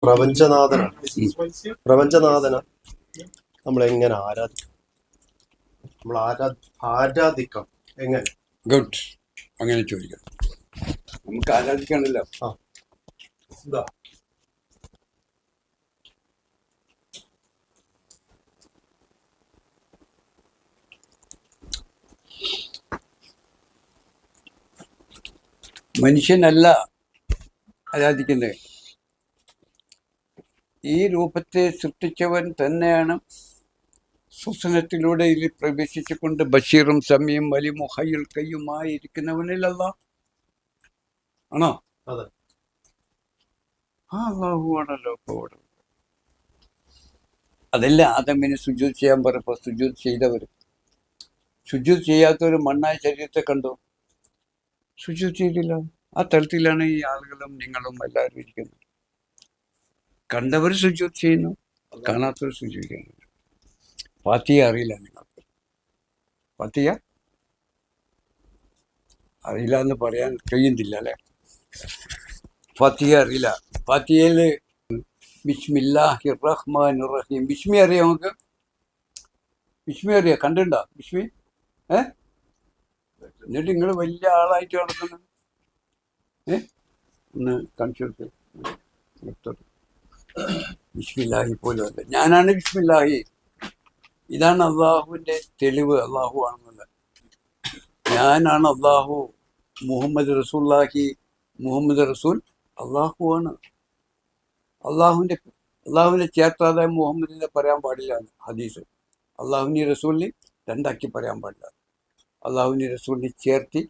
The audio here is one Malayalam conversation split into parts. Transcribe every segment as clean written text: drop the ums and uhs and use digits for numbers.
പ്രപഞ്ചനാഥനാണ്. പ്രപഞ്ചനാഥന നമ്മളെങ്ങനെ ആരാധിക്കും? നമ്മൾ ആരാധിക്കാം എങ്ങനെ? ഗുഡ്, അങ്ങനെ ചോദിക്കണം. നമുക്ക് ആരാധിക്കാണല്ലോ. ഇതാ മനുഷ്യനല്ല ആരാധിക്കുന്നത്, ഈ രൂപത്തെ സൃഷ്ടിച്ചവൻ തന്നെയാണ്. സ്വപ്നത്തിലൂടെ ഇതിൽ പ്രവേശിച്ചുകൊണ്ട് ബഷീറും സമയും വലിമുഹയിൽ കയ്യുമായിരിക്കുന്നവനിലല്ല ആണോ? അതെ, ആ അല്ലാഹുവാണല്ലോ. അതല്ല ആദമിന് സുജൂദ് ചെയ്യാൻ പറഞ്ഞപ്പോ സുജൂദ് ചെയ്തവർ, സുജൂദ് ചെയ്യാത്തവർ മണ്ണായ ശരീരത്തെ കണ്ടോ? സുജൂദ് ചെയ്തില്ല. ആ തരത്തിലാണ് ഈ ആളുകളും നിങ്ങളും എല്ലാവരും ഇരിക്കുന്നത്. കണ്ടവർ സുജൂദ് ചെയ്യുന്നു, കാണാത്തവർ സുജൂദ് ചെയ്യുന്നു. ഫാത്തിഹ അറിയില്ല നിങ്ങൾക്ക്? ഫാത്തിഹ അറിയില്ല എന്ന് പറയാൻ കഴിയുന്നില്ല അല്ലെ? ഫാത്തിഹ അറിയില്ല. ഫാത്തിഹയില് ബിസ്മില്ലാഹിർ റഹ്മാനിർ റഹീം, ബിസ്മി അറിയാം നമുക്ക്? ബിസ്മി അറിയാം? കണ്ടിട്ടുണ്ടോ ബിസ്മി? എന്നിട്ട് നിങ്ങൾ വലിയ ആളായിട്ട് നടക്കുന്നു. ഒന്ന് കാണിച്ചു കൊടുത്ത്. ബിസ്മില്ലാഹി പോലും അല്ല, ഞാനാണ് ബിസ്മില്ലാഹി. ഇതാണ് അള്ളാഹുവിന്റെ തെളിവ്, അള്ളാഹു ആണെന്നുള്ളത്. ഞാനാണ് അള്ളാഹു, മുഹമ്മദ് റസൂൽ അള്ളാഹു ആണ്. അള്ളാഹുവിനെ ചേർത്താതെ മുഹമ്മദിനെ പറയാൻ പാടില്ല ഹദീസ്. അള്ളാഹുവിനെ റസൂലിനെ രണ്ടാക്കി പറയാൻ പാടില്ല, അള്ളാഹുവിനെ റസൂലിനെ ചേർത്തി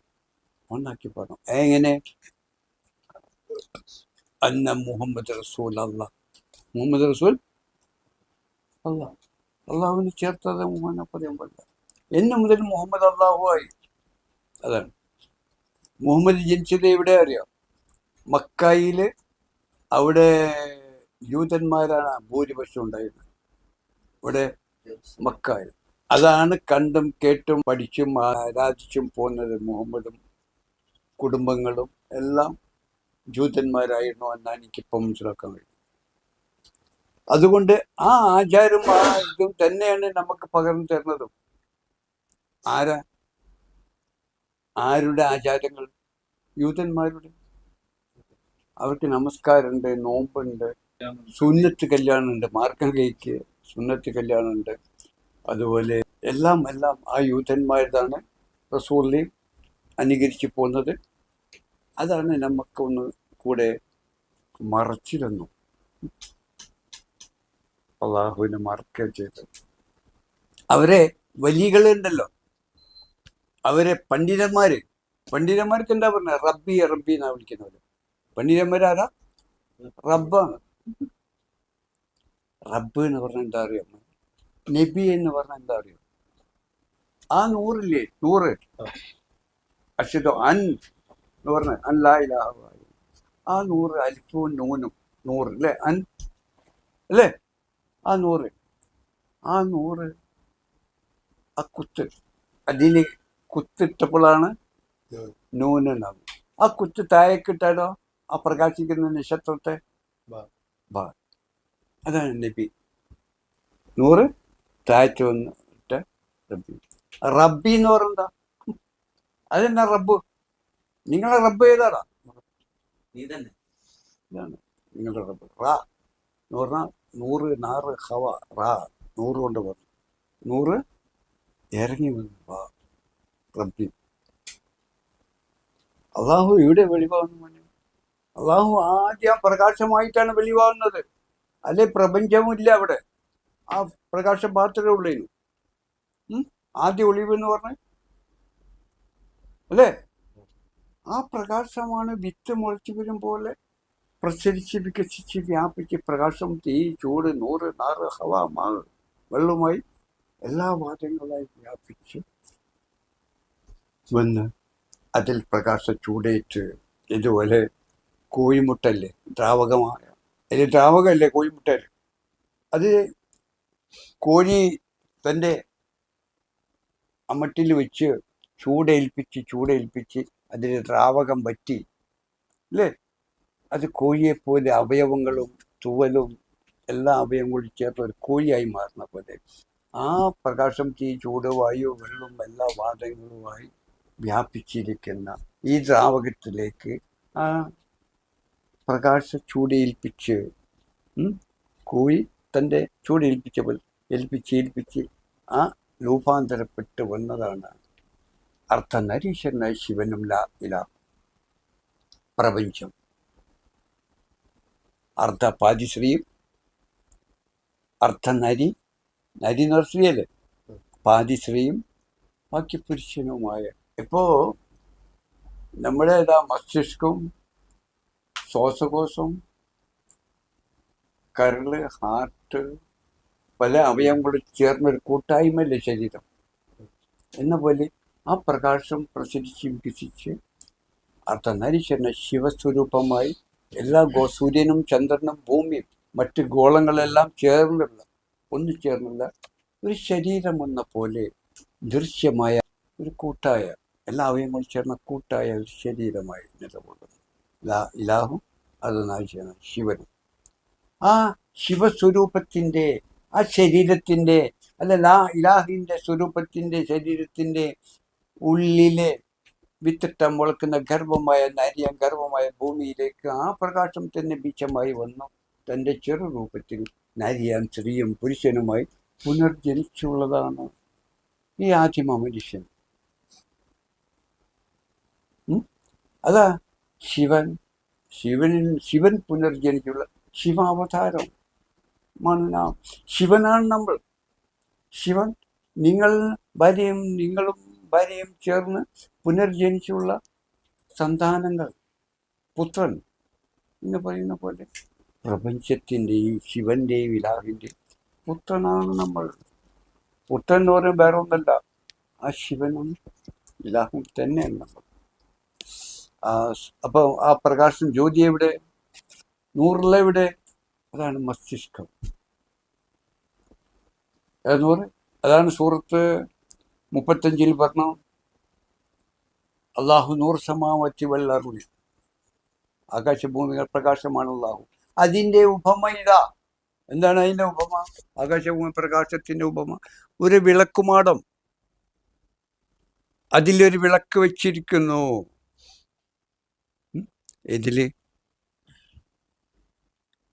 ഒന്നാക്കി പറഞ്ഞു. എങ്ങനെ? അന്ന മുഹമ്മദ് റസൂൽ അള്ളാഹ്, മുഹമ്മദ് റസൂൽ അള്ളാഹ്. അള്ളാഹുവിനെ ചേർത്താതെ മുഹമ്മദിനെ പറയാൻ പാടില്ല. എന്ന് മുതൽ മുഹമ്മദ് അള്ളാഹു ആയി. അതാണ്. മുഹമ്മദ് ജനിച്ചത് എവിടെ അറിയാം? മക്കയിൽ. അവിടെ ജൂതന്മാരാണ് ഭൂരിപക്ഷം ഉണ്ടായിരുന്നത്, ഇവിടെ മക്കയിൽ. അതാണ് കണ്ടും കേട്ടും പഠിച്ചും ആരാധിച്ചും പോകുന്നത്. മുഹമ്മദും കുടുംബങ്ങളും എല്ലാം ജൂതന്മാരായിരുന്നു എന്നാണ് എനിക്കിപ്പം മനസ്സിലാക്കാൻ കഴിയും. അതുകൊണ്ട് ആ ആചാരം ആ ഇതും തന്നെയാണ് നമുക്ക് പകർന്നു തരുന്നതും. ആരുടെ ആചാരങ്ങൾ? യൂതന്മാരുടെ. അവർക്ക് നമസ്കാരമുണ്ട്, നോമ്പുണ്ട്, സുന്നത്ത് കല്യാണമുണ്ട്, മാർക്കം കേക്ക് സുന്നത്ത് കല്യാണമുണ്ട്. അതുപോലെ എല്ലാം ആ യൂതന്മാരുതാണ് റസൂലിനെ അനുകരിച്ച് പോകുന്നത്. അതാണ് നമുക്കൊന്ന് കൂടെ മറച്ചിരുന്നു. അള്ളാഹുവിനെ മറക്കുക ചെയ്തത്. അവരെ വലികളുണ്ടല്ലോ, അവരെ പണ്ഡിതന്മാർക്ക് എന്താ പറഞ്ഞ? റബ്ബി എന്നാ വിളിക്കുന്നവര്. പണ്ഡിതന്മാരാരാ? റബ്ബാണ്. റബ്ബ് എന്ന് പറഞ്ഞാൽ എന്താ അറിയാം? നബി എന്ന് പറഞ്ഞാൽ എന്താ അറിയാം? ആ നൂറില്ലേ, നൂറ് അശ്ഹദു അൻ എന്ന് പറഞ്ഞ അല്ലാ ഇലാഹ, ആ നൂറ് അലിഫും നൂനും നൂറ് അല്ലേ? അൻ അല്ലേ? ആ നൂറ് ആ കുത്ത്, അതിന് കുത്തിട്ടപ്പോഴാണ് നൂനുണ്ടാകും. ആ കുത്ത് താഴേക്കിട്ടാലോ ആ പ്രകാശിക്കുന്ന നക്ഷത്രത്തെ അതാണ് നബി. നൂറ് താഴ്ച വന്നിട്ട് റബ്ബി. റബ്ബി എന്ന് പറഞ്ഞാ അതെന്നാ റബ്ബ്? നിങ്ങളുടെ റബ്ബ് ഏതാടാ? ഇതാണ് നിങ്ങളുടെ റബ്ബ്. റാ എന്ന് പറഞ്ഞാൽ നൂറ്, നാറ്, ഹവ, റാ, നൂറ് കൊണ്ട് പറഞ്ഞു. നൂറ് ഇറങ്ങി വന്നു റബ്ബി. അള്ളാഹു ഇവിടെ വെളിവാകുന്നു. അള്ളാഹു ആദ്യം പ്രകാശമായിട്ടാണ് വെളിവാകുന്നത്. അല്ലെ പ്രപഞ്ചമില്ല അവിടെ, ആ പ്രകാശം മാത്രമേ ഉള്ളൂ. ആദ്യ ഒളിവ് എന്ന് പറഞ്ഞ അല്ലേ? ആ പ്രകാശമാണ് വിത്ത് മുളച്ചു വരും പോലെ പ്രസരിച്ച് വികസിച്ച് വ്യാപിച്ച് പ്രകാശം, തീ, ചൂട്, നൂറ്, നാറ്, ഹവ, മാവ്, വെള്ളവുമായി എല്ലാ വാദങ്ങളായി വ്യാപിച്ച് വന്ന് അതിൽ പ്രകാശ ചൂടേറ്റ്. ഇതുപോലെ കോഴിമുട്ടല്ലേ ദ്രാവകമായ, അതിൽ ദ്രാവകമല്ലേ കോഴിമുട്ടല്? അത് കോഴി തൻ്റെ അമ്മട്ടിൽ വെച്ച് ചൂടേൽപ്പിച്ച് അതിൽ ദ്രാവകം വറ്റി അല്ലേ? അത് കോഴിയെപ്പോലെ അവയവങ്ങളും തൂവലും എല്ലാ അവയും കൂടി ചേർത്ത് ഒരു കോഴിയായി മാറുന്ന പോലെ ആ പ്രകാശം, തീ, ചൂട്, വായു, വെള്ളം എല്ലാ വാതകങ്ങളുമായി വ്യാപിച്ചിരിക്കുന്ന ഈ ദ്രാവകത്തിലേക്ക് ആ പ്രകാശ ചൂടേൽപ്പിച്ച് കോഴി തൻ്റെ ഏൽപ്പിച്ച് ആ രൂപാന്തരപ്പെട്ട് വന്നതാണ് അർദ്ധനരീശ്വരനായ ശിവനും ഇലാ പ്രപഞ്ചം. പാതിശ്രീയും നരി എന്ന് സ്ത്രീയല്ലേ, പാതിശ്രീയും ബാക്കി പുരുഷനുമായ. ഇപ്പോ നമ്മുടെ മസ്തിഷ്കവും ശ്വാസകോശം, കരള്, ഹാർട്ട്, പല അവയവങ്ങളും ചേർന്നൊരു കൂട്ടായ്മയല്ലേ ശരീരം എന്ന പോലെ ആ പ്രകാശം പ്രസരിച്ച് വികസിച്ച് അർദ്ധനരീശ്വരനെ ശിവസ്വരൂപമായി എല്ലാ സൂര്യനും ചന്ദ്രനും ഭൂമിയും മറ്റ് ഗോളങ്ങളെല്ലാം ഒന്നിച്ചേർന്നുള്ള ഒരു ശരീരം എന്ന പോലെ ദൃശ്യമായ ഒരു കൂട്ടായ എല്ലാ അവയവങ്ങളും ചേർന്ന കൂട്ടായ ഒരു ശരീരമായി നിലകൊള്ളുന്നു ഇലാഹും അർദ്ധനാരീശ്വരൻ ശിവനും. ആ ശിവസ്വരൂപത്തിൻ്റെ ആ ശരീരത്തിൻ്റെ ഇലാഹിൻ്റെ സ്വരൂപത്തിൻ്റെ ശരീരത്തിൻ്റെ ഉള്ളിലെ വിത്തിട്ട മുളക്കുന്ന ഗർഭമായ ഭൂമിയിലേക്ക് ആ പ്രകാശം തന്നെ ബീജമായി വന്നു തൻ്റെ ചെറുരൂപത്തിൽ നരിയാൻ സ്ത്രീയും പുരുഷനുമായി പുനർജനിച്ചുള്ളതാണ് ഈ ആദിമ മനുഷ്യൻ. അതാ ശിവൻ പുനർജനിച്ചുള്ള ശിവാവതാരം. ശിവനാണ് നമ്മൾ. ശിവൻ നിങ്ങളും ഭാര്യയും ചേർന്ന് പുനർജനിച്ചുള്ള സന്താനങ്ങൾ, പുത്രൻ എന്ന് പറയുന്ന പോലെ പ്രപഞ്ചത്തിൻ്റെയും ശിവന്റെയും ഇലാഹിൻ്റെയും പുത്രനാണ് നമ്മൾ. പുത്രൻ എന്ന് പറയുന്നത് വേറെ ഒന്നല്ല, ആ ശിവനും ഇലാഹും തന്നെയാണ് നമ്മൾ. അപ്പോൾ ആ പ്രകാശം ജ്യോതി എവിടെ? നൂറിലെവിടെ? അതാണ് മസ്തിഷ്കം. അതാണ് സൂറത്ത് 35 പറഞ്ഞു, അള്ളാഹു 100 സമാവാതി വൽ അർളി, ആകാശഭൂമികൾ പ്രകാശമാണ് അള്ളാഹു. അതിൻ്റെ ഉപമ ഇതാ. എന്താണ് അതിൻ്റെ ഉപമ? ആകാശഭൂമി പ്രകാശത്തിൻ്റെ ഉപമ ഒരു വിളക്കുമാടം, അതിലൊരു വിളക്ക് വെച്ചിരിക്കുന്നു. ഇതില്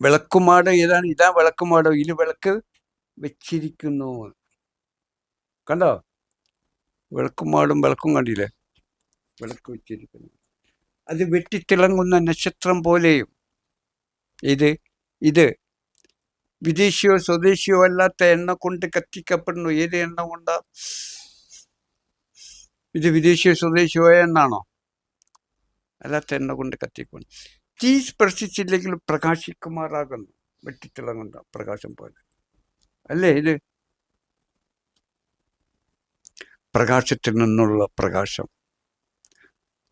വിളക്കുമാടം ഏതാണ്? ഇതാ വിളക്കുമാടം. ഇതിൽ വിളക്ക് വെച്ചിരിക്കുന്നു. കണ്ടോ? വിളക്കും കണ്ടില്ലേ? വിളക്ക് വെച്ചിരിക്കുന്നു. അത് വെട്ടിത്തിളങ്ങുന്ന നക്ഷത്രം പോലെയും. ഇത് വിദേശിയോ സ്വദേശിയോ അല്ലാത്ത എണ്ണ കൊണ്ട് കത്തിക്കപ്പെടുന്നു. ഏത് എണ്ണ കൊണ്ടാ? ഇത് വിദേശിയോ സ്വദേശിയോ എണ്ണാണോ? അല്ലാത്ത എണ്ണ കൊണ്ട് കത്തിക്കുന്നു. തീ സ്പർശിച്ചില്ലെങ്കിൽ പ്രകാശിക്കുമാറാകുന്നു. വെട്ടിത്തിളങ്ങുന്ന പ്രകാശം പോലെ അല്ലേ ഇത്? പ്രകാശത്തിൽ നിന്നുള്ള പ്രകാശം.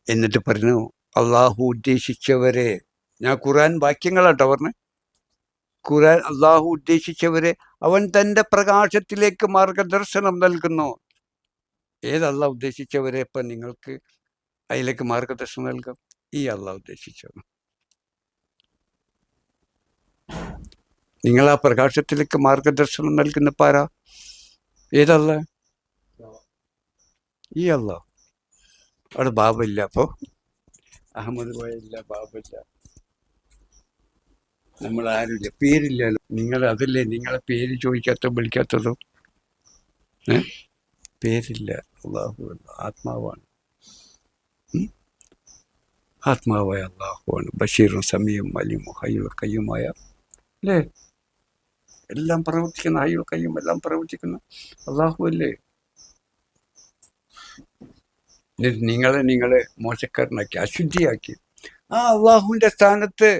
എന്നിട്ട് പറഞ്ഞു, അള്ളാഹു ഉദ്ദേശിച്ചവരെ, ഞാൻ ഖുർആൻ വാക്യങ്ങളാട്ടോ പറഞ്ഞത്, ഖുർആൻ അള്ളാഹു ഉദ്ദേശിച്ചവരെ അവൻ തൻ്റെ പ്രകാശത്തിലേക്ക് മാർഗദർശനം നൽകുന്നു. ഏതല്ലാഹു ഉദ്ദേശിച്ചവരെ ഇപ്പം നിങ്ങൾക്ക് അതിലേക്ക് മാർഗദർശനം നൽകാം? ഈ അള്ളാഹു ഉദ്ദേശിച്ചത്. നിങ്ങൾ ആ പ്രകാശത്തിലേക്ക് മാർഗദർശനം നൽകുന്ന പാരാ? ഏതല്ല? ഈ അള്ളാഹു. അവിടെ ബാബയില്ല. അപ്പോൾ അഹമ്മദ് പോയില്ല, ബാബയില്ല, നമ്മൾ ആരുമില്ല, പേരില്ലല്ലോ. അതല്ലേ നിങ്ങളെ പേര് വിളിക്കാത്തതും? പേരില്ല. അള്ളാഹു ആത്മാവാണ്. ആത്മാവായ അള്ളാഹുവാണ്. ബഷീറും സമീഉം അലീമും ഹയ്യുൽ ഖയ്യൂമായ അല്ലേ? എല്ലാം പ്രവർത്തിക്കുന്ന ഹയ്യുൽ ഖയ്യൂം എല്ലാം പ്രവർത്തിക്കുന്ന അള്ളാഹു അല്ലേ? നിങ്ങളെ മോശക്കാരനാക്കി, അശുദ്ധിയാക്കി. ആ അള്ളാഹുവിൻ്റെ സ്ഥാനത്ത്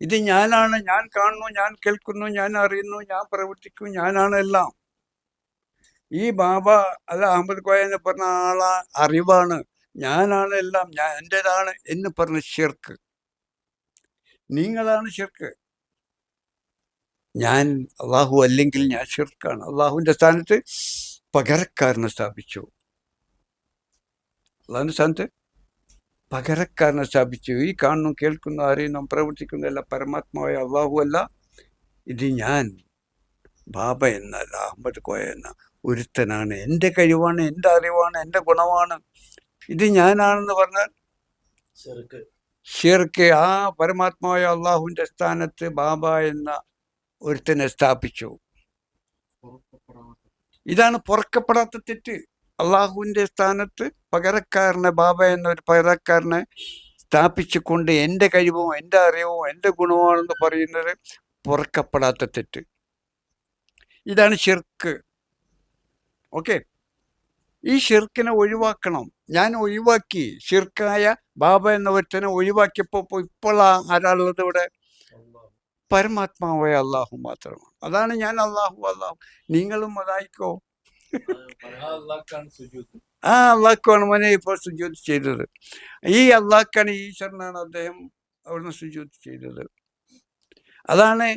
ഇത് ഞാനാണ്, ഞാൻ കാണുന്നു, ഞാൻ കേൾക്കുന്നു, ഞാൻ അറിയുന്നു, ഞാൻ പ്രവർത്തിക്കുന്നു, ഞാനാണ് എല്ലാം. ഈ ബാബ അഹമ്മദ് കോയ എന്ന് പറഞ്ഞ ആളാ അറിവാണ്, ഞാനാണ് എല്ലാം, ഞാൻ എൻ്റെതാണ് എന്ന് പറഞ്ഞ ശിർക്ക്. നിങ്ങളാണ് ശിർക്ക്. ഞാൻ അള്ളാഹു അല്ലെങ്കിൽ ഞാൻ ശിർക്കാണ്. അള്ളാഹുവിൻ്റെ സ്ഥാനത്ത് പകരക്കാരനെ സ്ഥാപിച്ചു. അള്ളാഹുവിൻ്റെ സ്ഥാനത്ത് പകരക്കാരനെ സ്ഥാപിച്ചു. ഈ കാണുന്നു, കേൾക്കുന്നു, അറിയുന്നു, പ്രവർത്തിക്കുന്നു എല്ലാം പരമാത്മാവായ അള്ളാഹു അല്ല, ഇത് ഞാൻ ബാബ എന്നല്ല, അഹമ്മദ് കോയ എന്ന ഒരുത്തനാണ്, എൻ്റെ കഴിവാണ്, എൻ്റെ അറിവാണ്, എൻ്റെ ഗുണമാണ്, ഇത് ഞാനാണെന്ന് പറഞ്ഞാൽ ശിർക്ക്. ഷിർക്ക്. ആ പരമാത്മാവായ അള്ളാഹുവിൻ്റെ സ്ഥാനത്ത് ബാബ എന്ന ഒരുത്തനെ സ്ഥാപിച്ചു. ഇതാണ് പൊറുക്കപ്പെടാത്ത തെറ്റ്. അള്ളാഹുവിൻ്റെ സ്ഥാനത്ത് പകരക്കാരനെ, ബാബ എന്നൊരു പകരക്കാരനെ സ്ഥാപിച്ചുകൊണ്ട് എൻ്റെ കഴിവോ എൻ്റെ അറിവോ എൻ്റെ ഗുണമാണെന്ന് പറയുന്നത് പൊറുക്കപ്പെടാത്ത തെറ്റ്. ഇതാണ് ഷിർക്ക്. ഓക്കെ, ഈ ഷിർക്കിനെ ഒഴിവാക്കണം. ഞാൻ ഒഴിവാക്കി, ഷിർക്കായ ബാബ എന്ന ഒരുത്തനെ ഒഴിവാക്കിയപ്പോൾ ഇപ്പോൾ ആരാളുള്ളത് ഇവിടെ? പരമാത്മാവായ അള്ളാഹു മാത്രമാണ്. അതാണ് ഞാൻ അള്ളാഹു അള്ളാഹു. നിങ്ങളും അതായിക്കോ. ആ അള്ളാഹ്ക്കാണ് മോനെ ഇപ്പോൾ സുജൂദ് ചെയ്തത്. ഈ അള്ളാഹ്ക്കാണ്, ഈശ്വരനാണ് അദ്ദേഹം അവിടുന്ന് സുജൂദ് ചെയ്തത്. അതാണ്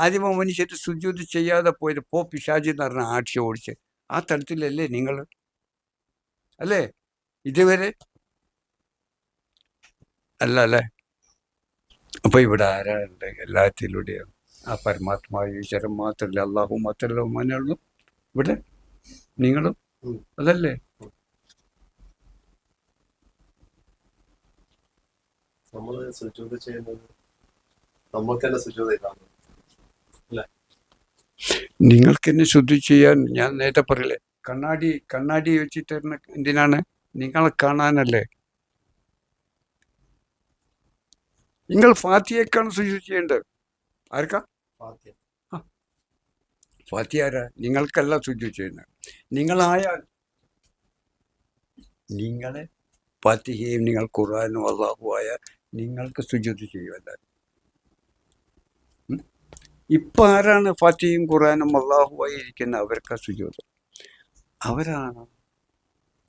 ആദ്യമ മനുഷ്യർ സുജൂദ് ചെയ്യാതെ പോയത്. പിശാചി എന്ന് പറഞ്ഞ ആക്ഷി ഓടിച്ച് ആ തരത്തിലല്ലേ നിങ്ങൾ? അല്ലേ? ഇതുവരെ അല്ല അല്ലേ? അപ്പൊ ഇവിടെ ആരാണ്ട്? എല്ലാത്തിലൂടെയും ആ പരമാത്മാ ഈശ്വരൻ മാത്രമല്ല, അള്ളാഹു മാത്രമല്ല മോനുള്ളൂ ഇവിടെ. നിങ്ങളും അതല്ലേ? നമ്മൾ സുജൂദ് ചെയ്യുന്നത് നമുക്ക് തന്നെ സുജൂദ് ഇല്ലാതെ അല്ലേ? നിങ്ങൾക്ക് തന്നെ ശുദ്ധി ചെയ്യാൻ ഞാൻ നേരത്തെ പറയില്ലേ, കണ്ണാടി വെച്ചിട്ട് എന്തിനാണ്? നിങ്ങളെ കാണാനല്ലേ. നിങ്ങൾ ഫാത്തിഹയ്ക്കാണ് ശുദ്ധി ചെയ്യേണ്ടത്. ആർക്കാ? ഫാത്തിഹ. ഫാത്തിഹ ആരാ? നിങ്ങൾക്കല്ല ശുദ്ധി ചെയ്യുന്നത്. നിങ്ങളായാൽ നിങ്ങളെ ഫാത്തിഹയും നിങ്ങൾ ഖുർആനും അള്ളാഹു ആയാൽ നിങ്ങൾക്ക് സുജൂദ് ചെയ്യുമല്ല. ഇപ്പം ആരാണ് ഫാത്തിഹയും ഖുർആനും അള്ളാഹുവായി ഇരിക്കുന്നത്? അവർക്ക് സുജൂദ്. അവരാണ്,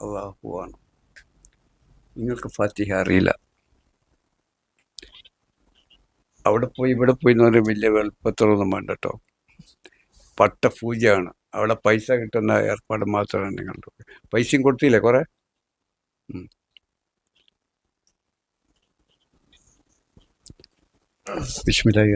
അള്ളാഹുവാണ്. നിങ്ങൾക്ക് ഫാത്തിഹ അറിയില്ല. അവിടെ പോയി ഇവിടെ പോയി എന്ന് പറഞ്ഞാൽ വലിയ എളുപ്പത്തിലൊന്നും വേണ്ട കേട്ടോ. പൂജയാണ് അവിടെ. പൈസ കിട്ടുന്ന ഏർപ്പാട് മാത്രമാണ് നിങ്ങളുടെ. പൈസയും കൊടുത്തില്ലേ കുറെ? ബിസ്മില്ലാഹി.